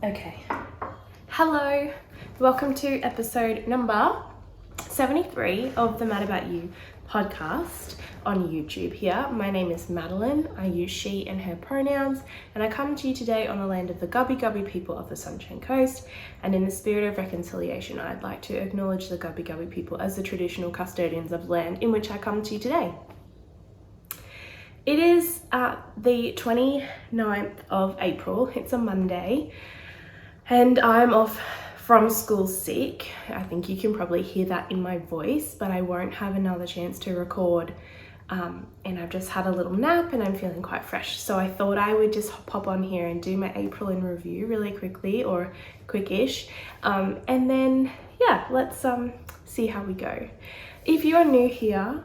Okay. Hello, welcome to episode number 73 of the Mad About You podcast on YouTube here. My name is Madeleine. I use she and her pronouns, and I come to you today on the land of the Gubby Gubby people of the Sunshine Coast. And in the spirit of reconciliation, I'd like to acknowledge the Gubby Gubby people as the traditional custodians of land in which I come to you today. It is the 29th of April. It's a Monday. And I'm off from school sick. I think you can probably hear that in my voice, but I won't have another chance to record. And I've just had a little nap and I'm feeling quite fresh. So I thought I would just pop on here and do my April in review really quickly, or quickish. And then, yeah, let's see how we go. If you are new here,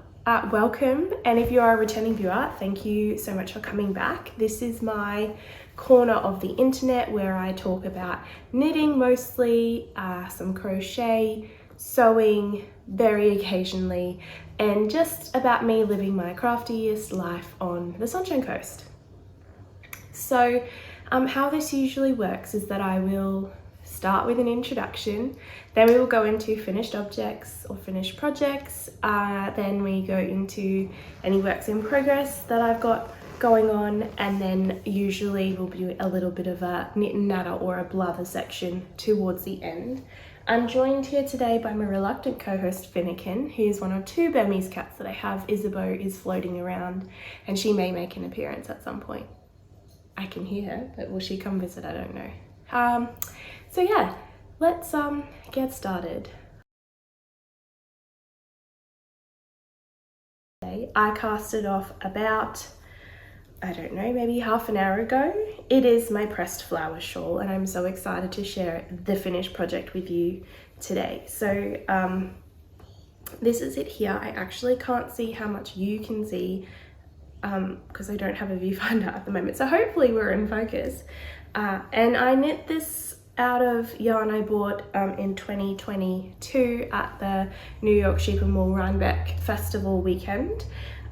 welcome. And if you are a returning viewer, thank you so much for coming back. This is my corner of the internet where I talk about knitting mostly, some crochet, sewing very occasionally, and just about me living my craftiest life on the Sunshine Coast. So how this usually works is that I will start with an introduction, then we will go into finished objects or finished projects, then we go into any works in progress that I've got going on, and then usually we'll do a little bit of a knit and natter or a blather section towards the end. I'm joined here today by my reluctant co-host Finnegan, who's one of two Burmese cats that I have. Isabeau is floating around and she may make an appearance at some point. I can hear her, but will she come visit? I don't know. So yeah, let's get started. I casted off about, I don't know, maybe half an hour ago. It is my pressed flower shawl and I'm so excited to share the finished project with you today. So this is it here. I actually can't see how much you can see because I don't have a viewfinder at the moment. So hopefully we're in focus. And I knit this out of yarn I bought in 2022 at the New York Sheep and Wool Rhinebeck Festival weekend.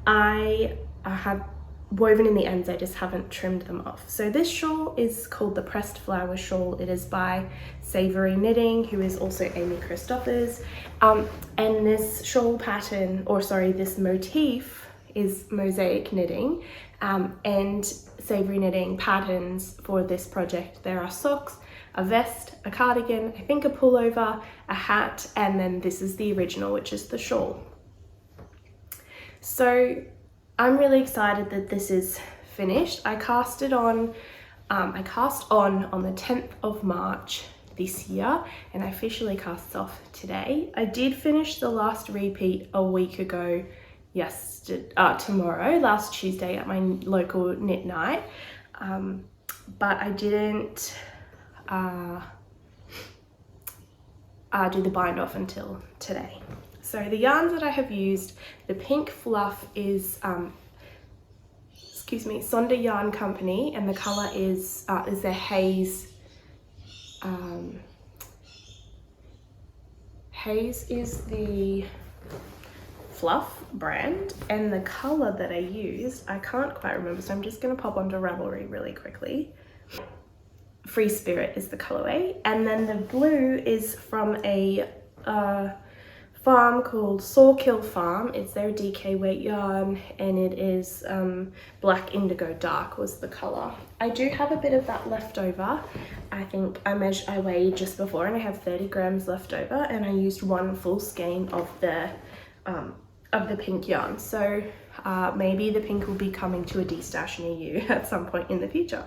I have woven in the ends, I just haven't trimmed them off. So this shawl is called the Pressed Flower Shawl. It is by Savory Knitting, who is also Amy Christophers. And this shawl pattern, or sorry, this motif is Mosaic Knitting. And Savory Knitting patterns for this project, there are socks, a vest, a cardigan, I think a pullover, a hat, and then this is the original, which is the shawl. So I'm really excited that this is finished. I cast on the 10th of March this year, and I officially cast off today. I did finish the last repeat a week ago, tomorrow, last Tuesday at my local knit night, but I didn't do the bind off until today. So the yarns that I have used, the pink fluff is, Sonder Yarn Company, and the colour is the Haze. Haze is the fluff brand, and the colour that I used, I can't quite remember, so I'm just going to pop onto Ravelry really quickly. Free Spirit is the colourway, and then the blue is from a farm called Sawkill Farm. It's their DK weight yarn, and it is black indigo dark was the colour. I do have a bit of that left over. I think I weighed just before and I have 30 grams left over, and I used one full skein of the pink yarn. So maybe the pink will be coming to a destash near you at some point in the future.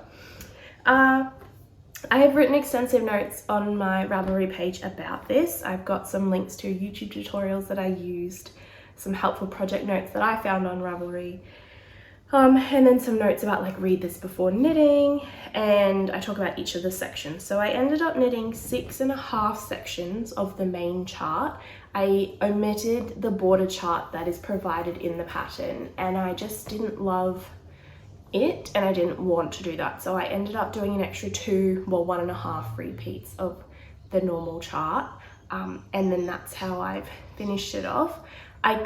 I have written extensive notes on my Ravelry page about this. I've got some links to YouTube tutorials that I used, some helpful project notes that I found on Ravelry, and then some notes about like read this before knitting, and I talk about each of the sections. So I ended up knitting 6.5 sections of the main chart. I omitted the border chart that is provided in the pattern, and I just didn't love it, and I didn't want to do that, so I ended up doing an extra 1.5 repeats of the normal chart, and then that's how I've finished it off. I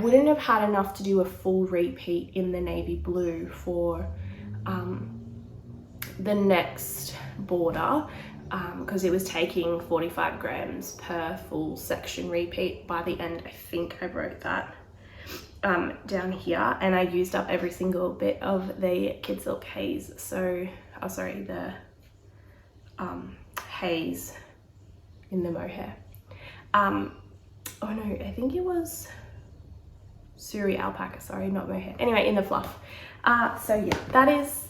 wouldn't have had enough to do a full repeat in the navy blue for the next border because it was taking 45 grams per full section repeat. By the end, I think I wrote that down here, and I used up every single bit of the Kid Silk Haze. So, the Haze in the mohair. Oh no, I think it was Suri alpaca, sorry, not mohair. Anyway, in the fluff. So yeah, that is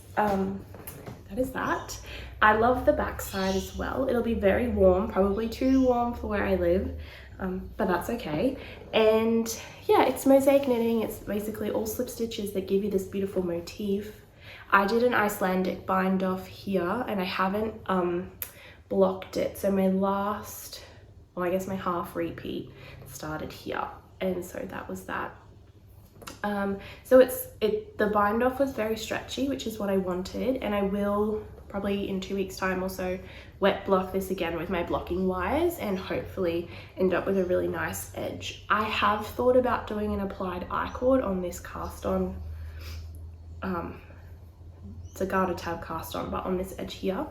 that. I love the backside as well. It'll be very warm, probably too warm for where I live, but that's okay. And yeah, it's mosaic knitting. It's basically all slip stitches that give you this beautiful motif. I did an Icelandic bind off here, and I haven't blocked it. So my last, well, I guess my half repeat started here, and so that was that. So the bind off was very stretchy, which is what I wanted, and I will probably in 2 weeks time or so wet block this again with my blocking wires and hopefully end up with a really nice edge. I have thought about doing an applied I-cord on this cast on, it's a garter tab cast on, but on this edge here,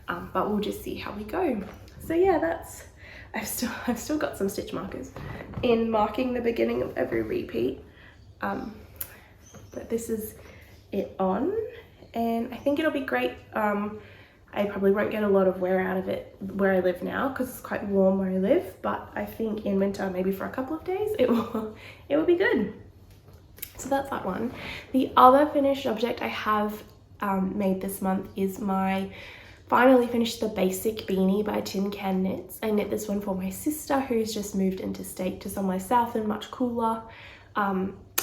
but we'll just see how we go. So yeah, I've still got some stitch markers in marking the beginning of every repeat. But this is it on, and I think it'll be great. I probably won't get a lot of wear out of it where I live now because it's quite warm where I live, but I think in winter, maybe for a couple of days, it will be good. So that's that one. The other finished object I have made this month is my finally finished the basic beanie by Tin Can Knits. I knit this one for my sister who's just moved interstate to somewhere south and much cooler.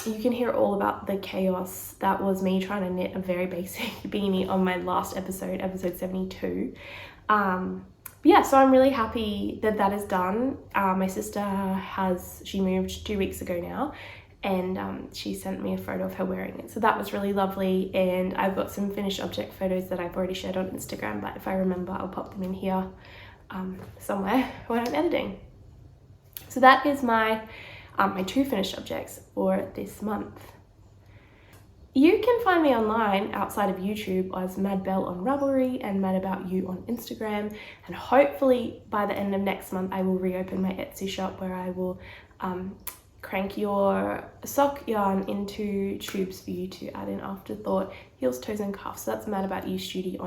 You can hear all about the chaos that was me trying to knit a very basic beanie on my last episode 72. Yeah, so I'm really happy that that is done. My sister she moved 2 weeks ago now, and she sent me a photo of her wearing it. So that was really lovely, and I've got some finished object photos that I've already shared on Instagram, but if I remember, I'll pop them in here somewhere when I'm editing. So that is my 2 finished objects for this month. You can find me online outside of YouTube as Madbell on Ravelry and Mad About You on Instagram, and hopefully by the end of next month I will reopen my Etsy shop where I will crank your sock yarn into tubes for you to add in afterthought, heels, toes and cuffs. So that's Mad About You Studio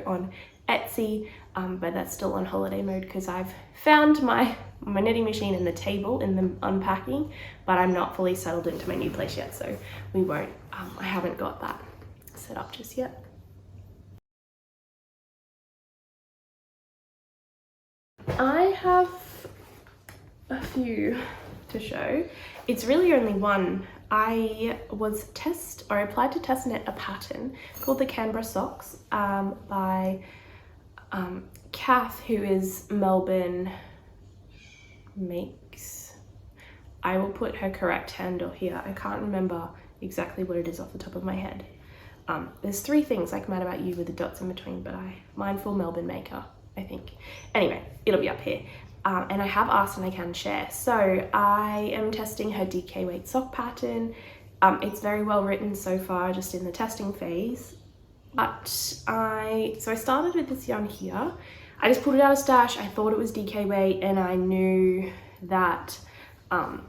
on Etsy, but that's still on holiday mode because I've found my knitting machine and the table in the unpacking, but I'm not fully settled into my new place yet, so we won't, I haven't got that set up just yet. I have a few to show. It's really only one. I applied to test knit a pattern called the Canberra Socks by Kath, who is Melbourne Makes. I will put her correct handle here. I can't remember exactly what it is off the top of my head. There's 3 things like Mad About You with the dots in between, but Mindful Melbourne Maker, I think. Anyway, it'll be up here. And I have asked and I can share. So I am testing her DK weight sock pattern. It's very well written so far, just in the testing phase. But I started with this yarn here. I just pulled it out of stash. I thought it was DK weight, and I knew that I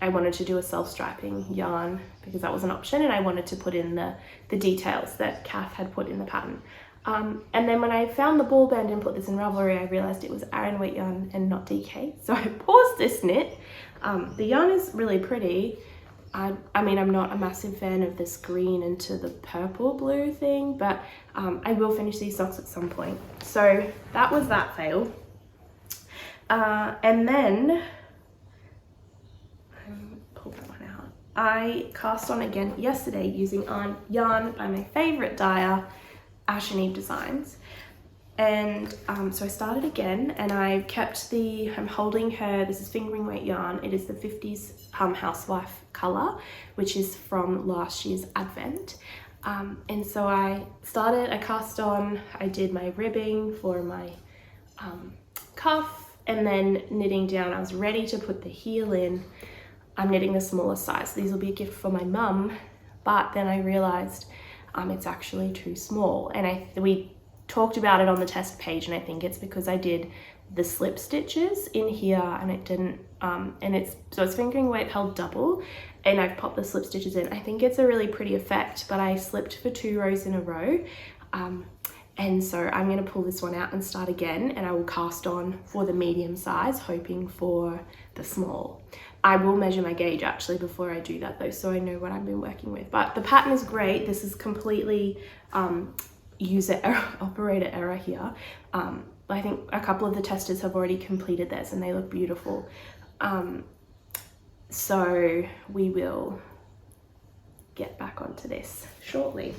wanted to do a self-striping yarn because that was an option, and I wanted to put in the details that Kath had put in the pattern. And then when I found the ball band and put this in Ravelry, I realized it was Aran weight yarn and not DK. So I paused this knit. The yarn is really pretty. I mean, I'm not a massive fan of this green into the purple blue thing, but I will finish these socks at some point. So that was that fail. And then, pull that one out. I cast on again yesterday using yarn by my favorite dyer, Ash and Eve Designs. And so I started again, and I've kept I'm holding her, this is fingering weight yarn. It is the 50s Housewife color, which is from last year's Advent. And so I cast on, I did my ribbing for my cuff, and then knitting down. I was ready to put the heel in. I'm knitting the smaller size. These will be a gift for my mum but then I realized it's actually too small, and we talked about it on the test page, and I think it's because I did the slip stitches in here and it didn't and it's fingering weight held double, and I've popped the slip stitches in. I think it's a really pretty effect, but I slipped for 2 rows in a row, and so I'm going to pull this one out and start again, and I will cast on for the medium size, hoping for the small. I will measure my gauge actually before I do that though, so I know what I've been working with. But the pattern is great. This is completely user error, operator error here. I think a couple of the testers have already completed theirs and they look beautiful. So we will get back onto this shortly.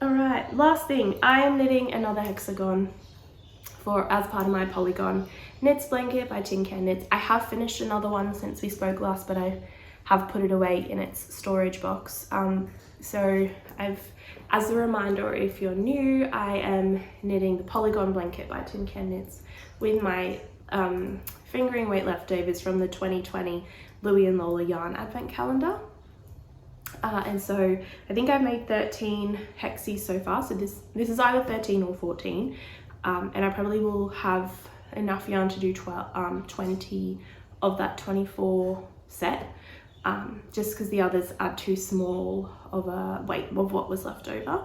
All right, last thing, I am knitting another hexagon as part of my Polygon Knits blanket by Tin Can Knits. I have finished another one since we spoke last, but I have put it away in its storage box. So as a reminder, if you're new, I am knitting the Polygon blanket by Tin Can Knits with my fingering weight leftovers from the 2020 Louie and Lola yarn advent calendar. And so I think I've made 13 hexes so far, so this is either 13 or 14, and I probably will have enough yarn to do 20 of that 24 set, just because the others are too small of a weight of what was left over.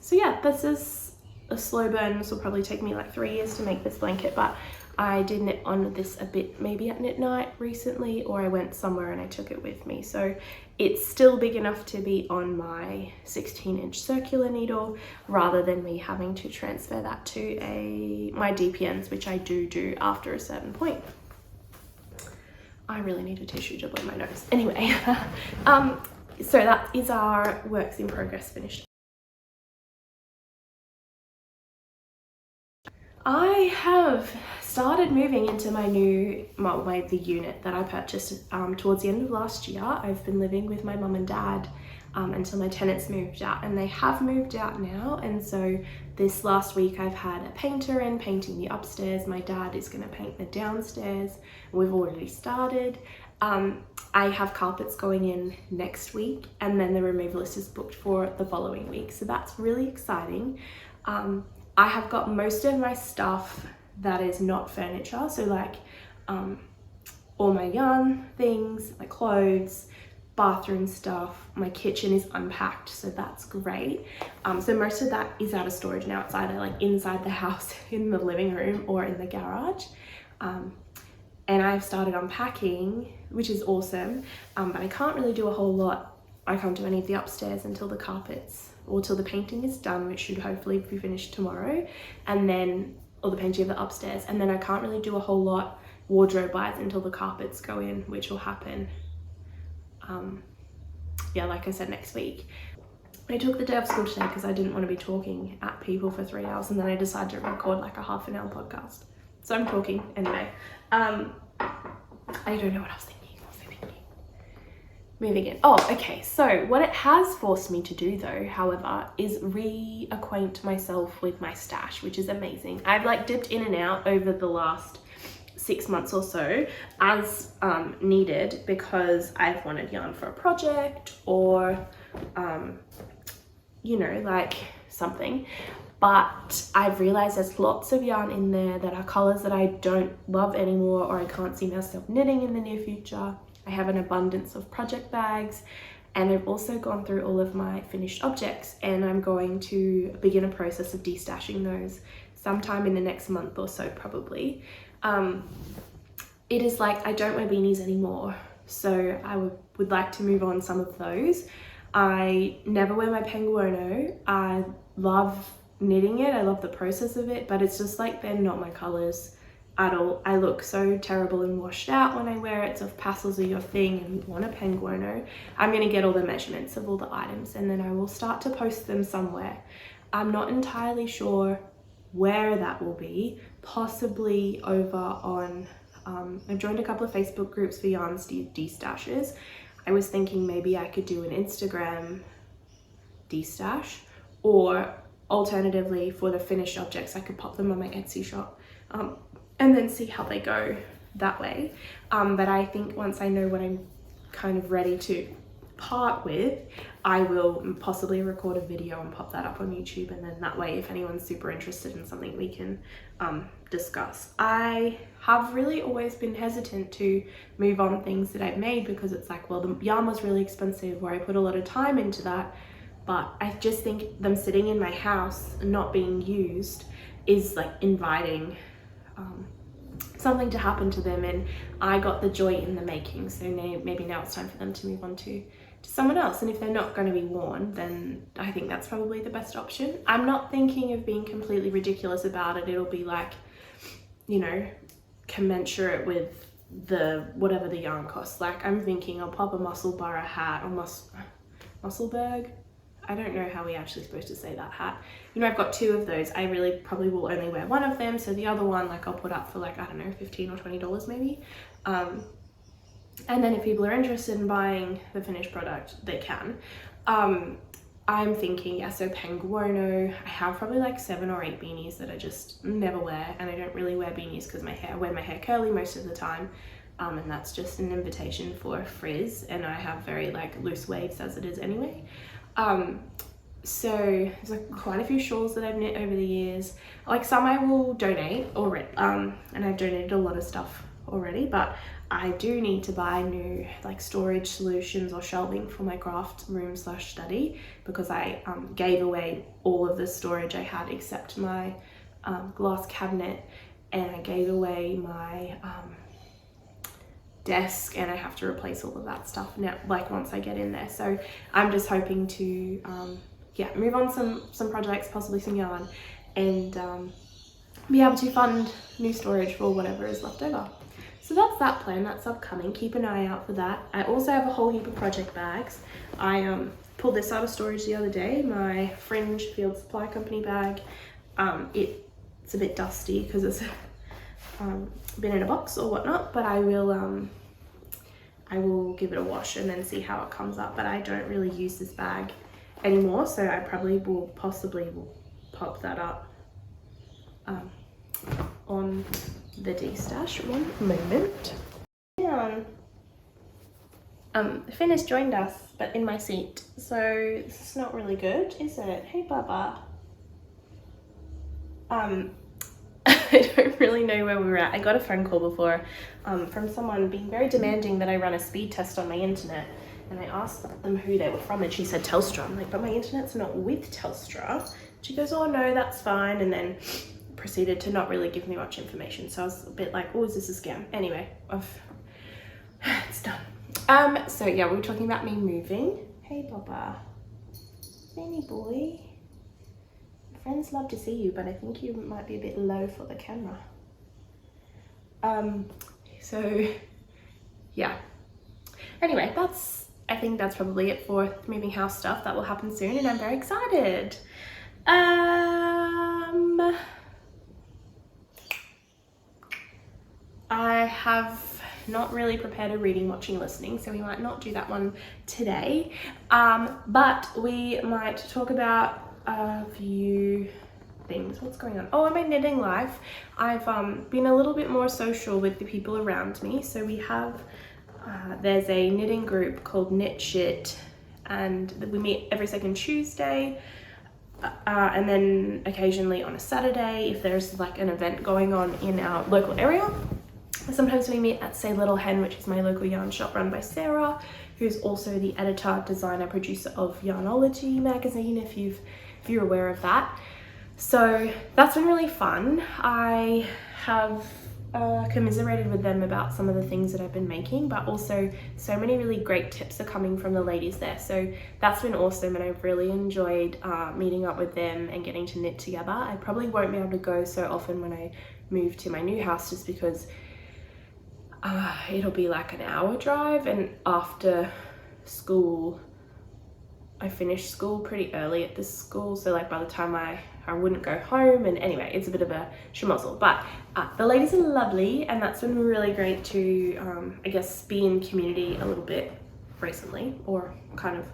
So yeah, this is a slow burn. This will probably take me like 3 years to make this blanket, but I did knit on this a bit, maybe at knit night recently, or I went somewhere and I took it with me. So it's still big enough to be on my 16-inch circular needle, rather than me having to transfer that to my DPNs, which I do after a certain point. I really need a tissue to blow my nose. Anyway, so that is our works in progress finished. I have started moving into my new, the unit that I purchased towards the end of last year. I've been living with my mum and dad until my tenants moved out, and they have moved out now. And so this last week I've had a painter in painting the upstairs. My dad is going to paint the downstairs. We've already started. I have carpets going in next week, and then the removalist is booked for the following week. So that's really exciting. I have got most of my stuff that is not furniture, so like all my yarn things, my clothes, bathroom stuff. My kitchen is unpacked, so that's great. So most of that is out of storage now. It's either like inside the house in the living room or in the garage. And I've started unpacking, which is awesome, but I can't really do a whole lot. I can't do any of the upstairs until the carpets, or till the painting is done, which should hopefully be finished tomorrow, and then, or the painting of the upstairs, and then I can't really do a whole lot wardrobe-wise until the carpets go in, which will happen, yeah, like I said, next week. I took the day off school today because I didn't want to be talking at people for 3 hours, and then I decided to record like a half-an-hour podcast. So I'm talking anyway. I don't know what I was thinking. Moving in. Oh, okay. So what it has forced me to do though, however, is reacquaint myself with my stash, which is amazing. I've like dipped in and out over the last 6 months or so as needed, because I've wanted yarn for a project or, you know, like something. But I've realized there's lots of yarn in there that are colors that I don't love anymore, or I can't see myself knitting in the near future. I have an abundance of project bags, and I've also gone through all of my finished objects, and I'm going to begin a process of destashing those sometime in the next month or so, probably. It is like I don't wear beanies anymore, so I would like to move on some of those. I never wear my penguono. I love knitting it, I love the process of it, but it's just like they're not my colors at all. I look so terrible and washed out when I wear it. So if pastels are your thing and you want a penguono, I'm going to get all the measurements of all the items, and then I will start to post them somewhere. I'm not entirely sure where that will be, possibly over on, I've joined a couple of Facebook groups for yarn destashes. I was thinking maybe I could do an Instagram destash, or alternatively for the finished objects I could pop them on my Etsy shop. And then see how they go that way. But I think once I know what I'm kind of ready to part with, I will possibly record a video and pop that up on YouTube, and then that way if anyone's super interested in something we can discuss. I have really always been hesitant to move on things that I've made because it's like, well, the yarn was really expensive, where I put a lot of time into that, but I just think them sitting in my house and not being used is like inviting something to happen to them, and I got the joy in the making, so maybe now it's time for them to move on to someone else. And if they're not going to be worn, then I think that's probably the best option. I'm not thinking of being completely ridiculous about it. It'll be like, you know, commensurate with the whatever the yarn costs. Like I'm thinking I'll pop a Musselburgh hat or Musselburgh. I don't know how we're actually supposed to say that hat. You know, I've got 2 of those. I really probably will only wear one of them, so the other one, like, I'll put up for like, I don't know, $15 or $20 maybe. And then if people are interested in buying the finished product, they can. I'm thinking, yeah, so Penguono. I have probably like 7 or 8 beanies that I just never wear, and I don't really wear beanies because I wear my hair curly most of the time. And that's just an invitation for frizz, and I have very like loose waves as it is anyway. So there's like quite a few shawls that I've knit over the years. Like some I will donate already, and I've donated a lot of stuff already, but I do need to buy new like storage solutions or shelving for my craft room / study, because I gave away all of the storage I had except my glass cabinet, and I gave away my desk, and I have to replace all of that stuff now, like once I get in there. So I'm just hoping to yeah, move on some projects, possibly some yarn, and be able to fund new storage for whatever is left over. So that's that plan, that's upcoming. Keep an eye out for that. I also have a whole heap of project bags. I pulled this out of storage the other day, my Fringe Field Supply Company bag. It's a bit dusty because it's been in a box or whatnot, but I will give it a wash and then see how it comes up. But I don't really use this bag anymore, so I probably will pop that up on the destash. One moment. Finn has joined us, but in my seat, so this is not really good, is it? Hey Baba. I don't really know where we were at. I got a phone call before from someone being very demanding that I run a speed test on my internet, and I asked them who they were from, and she said Telstra. I'm like, but my internet's not with Telstra. She goes, oh no, that's fine, and then proceeded to not really give me much information. So I was a bit like, oh, is this a scam? Anyway, it's done. So yeah, we were talking about me moving. Hey Baba, Benny boy. Friends love to see you, but I think you might be a bit low for the camera. So yeah. Anyway, I think that's probably it for moving house stuff. That will happen soon, and I'm very excited. I have not really prepared a reading, watching, listening, so we might not do that one today. But we might talk about a few things. What's going on? Oh, in my knitting life, I've been a little bit more social with the people around me. So we have there's a knitting group called Knit Shit, and we meet every second Tuesday, and then occasionally on a Saturday if there's like an event going on in our local area. Sometimes we meet at Say Little Hen, which is my local yarn shop run by Sarah, who's also the editor, designer, producer of Yarnology magazine, if you're aware of that. So that's been really fun. I have commiserated with them about some of the things that I've been making, but also so many really great tips are coming from the ladies there. So that's been awesome, and I've really enjoyed meeting up with them and getting to knit together. I probably won't be able to go so often when I move to my new house, just because it'll be like an hour drive, and after school, I finish school pretty early at this school, so like by the time I wouldn't go home, and anyway, it's a bit of a schmozzle. But the ladies are lovely, and that's been really great to I guess be in community a little bit recently, or kind of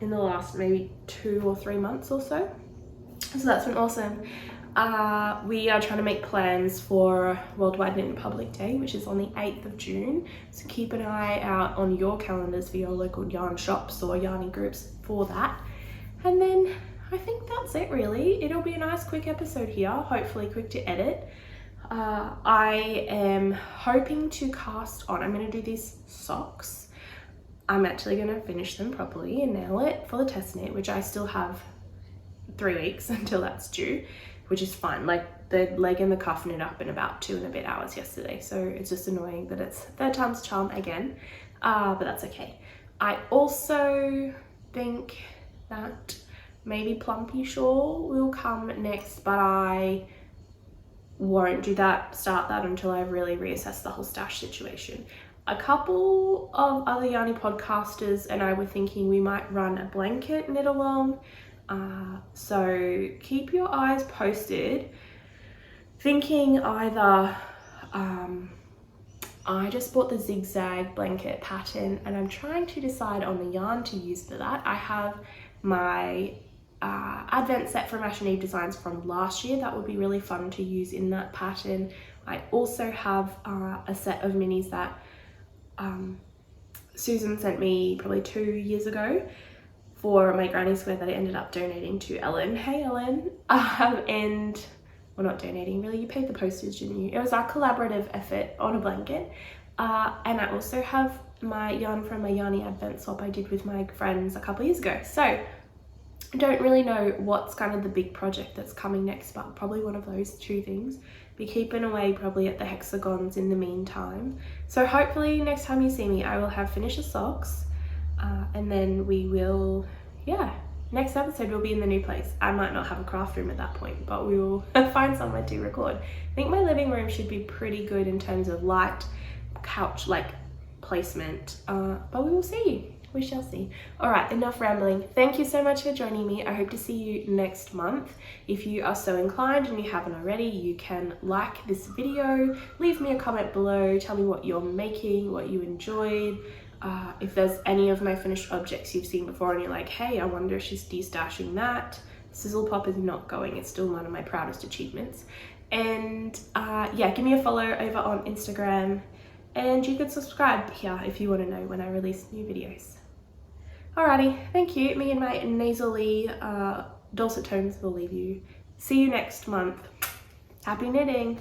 in the last maybe 2 or 3 months or so. So that's been awesome. We are trying to make plans for Worldwide Knit in Public Day, which is on the 8th of June. So keep an eye out on your calendars for your local yarn shops or yarny groups for that. And then I think that's it really. It'll be a nice quick episode here, hopefully quick to edit. I am hoping to cast on, I'm going to do these socks. I'm actually going to finish them properly and nail it for the test knit, which I still have 3 weeks until that's due, which is fine. Like the leg and the cuff knit up in about 2 and a bit hours yesterday, so it's just annoying that it's third time's charm again, but that's okay. I also think that maybe plumpy shawl will come next, but I won't start that until I really reassess the whole stash situation. A couple of other yarny podcasters and I were thinking we might run a blanket knit along, so keep your eyes posted. Thinking either I just bought the zigzag blanket pattern and I'm trying to decide on the yarn to use for that. I have my advent set from Ash and Eve Designs from last year. That would be really fun to use in that pattern. I also have a set of minis that Susan sent me probably 2 years ago for my granny square that I ended up donating to Ellen. Hey Ellen. And well, not donating really, you paid the postage, didn't you? It was our collaborative effort on a blanket. And I also have my yarn from my Yarny Advent swap I did with my friends a couple of years ago. So I don't really know what's kind of the big project that's coming next, but probably one of those two things. Be keeping away probably at the hexagons in the meantime. So hopefully next time you see me, I will have finished the socks, and then we will, next episode will be in the new place. I might not have a craft room at that point, but we will find somewhere to record. I think my living room should be pretty good in terms of light, couch like placement, but we will see. We shall see. All right, enough rambling. Thank you so much for joining me. I hope to see you next month. If you are so inclined and you haven't already, you can like this video, leave me a comment below, tell me what you're making, what you enjoyed. If there's any of my finished objects you've seen before and you're like, hey, I wonder if she's destashing that. Sizzle Pop is not going. It's still one of my proudest achievements. And give me a follow over on Instagram, and you could subscribe here if you want to know when I release new videos. Alrighty, thank you. Me and my nasally dulcet tones will leave you. See you next month. Happy knitting!